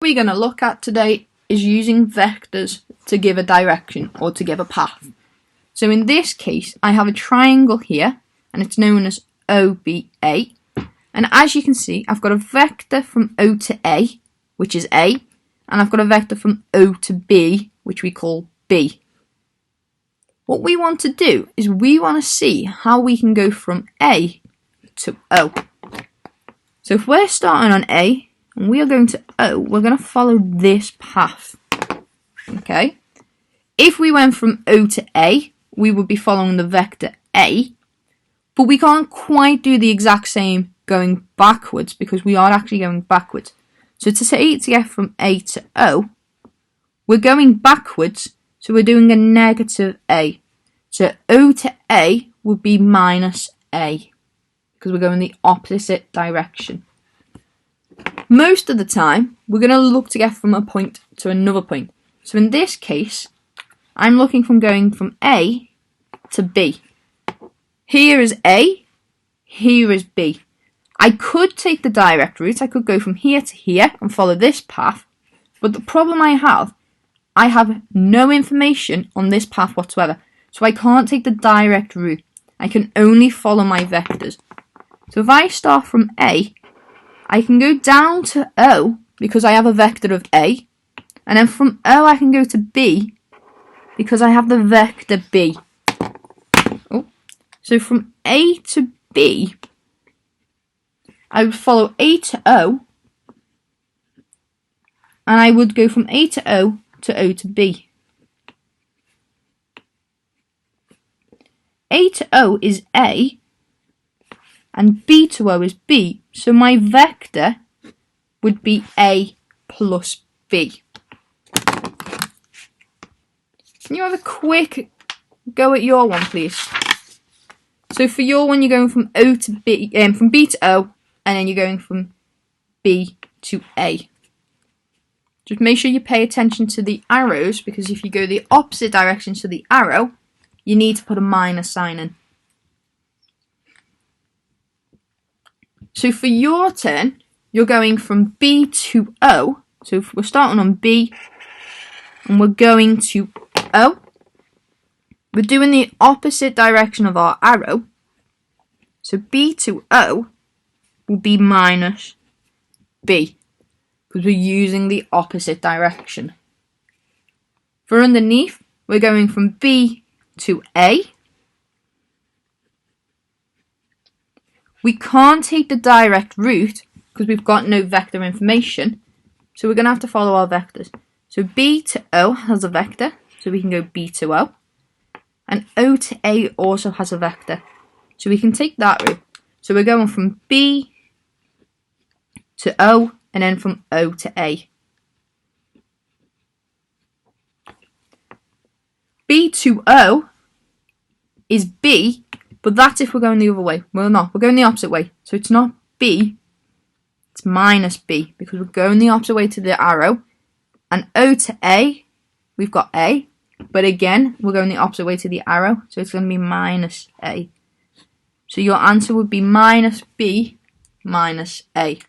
we're going to look at today is using vectors to give a direction or to give a path. So in this case, I have a triangle here, and it's known as OBA. And as you can see, I've got a vector from O to A, which is A, and I've got a vector from O to B, which we call B. What we want to do is we want to see how we can go from A to O. So if we're starting on A and we are going to O, we're going to follow this path. Okay? If we went from O to A, we would be following the vector A, but we can't quite do the exact same going backwards because we are actually going backwards. So to get from A to O, we're going backwards, so we're doing a negative A. So O to A would be minus A because we're going the opposite direction. Most of the time, we're going to look to get from a point to another point. So in this case, I'm looking from going from A to B. Here is A, here is B. I could take the direct route, I could go from here to here and follow this path, but the problem I have no information on this path whatsoever, so I can't take the direct route. I can only follow my vectors. So if I start from A, I can go down to O because I have a vector of A, and then from O I can go to B because I have the vector B. So from A to B, I would follow A to O, and I would go from A to O to B. A to O is A, and B to O is B, so my vector would be A plus B. Can you have a quick go at your one, please? So for your one, you're going from O to B, from B to O, and then you're going from B to A. Just make sure you pay attention to the arrows, because if you go the opposite direction to the arrow, you need to put a minus sign in. So for your turn, you're going from B to O. So if we're starting on B and we're going to O, we're doing the opposite direction of our arrow. So B to O will be minus B because we're using the opposite direction. For underneath, we're going from B to A. We can't take the direct route because we've got no vector information, so we're going to have to follow our vectors. So B to O has a vector, so we can go B to O. And O to A also has a vector, so we can take that route. So we're going from B to O, and then from O to A. B to O is B, but that's if we're going the other way. We're not. We're going the opposite way. So it's not B, it's minus B, because we're going the opposite way to the arrow. And O to A, we've got A, but again, we're going the opposite way to the arrow, so it's going to be minus A. So your answer would be minus B minus A.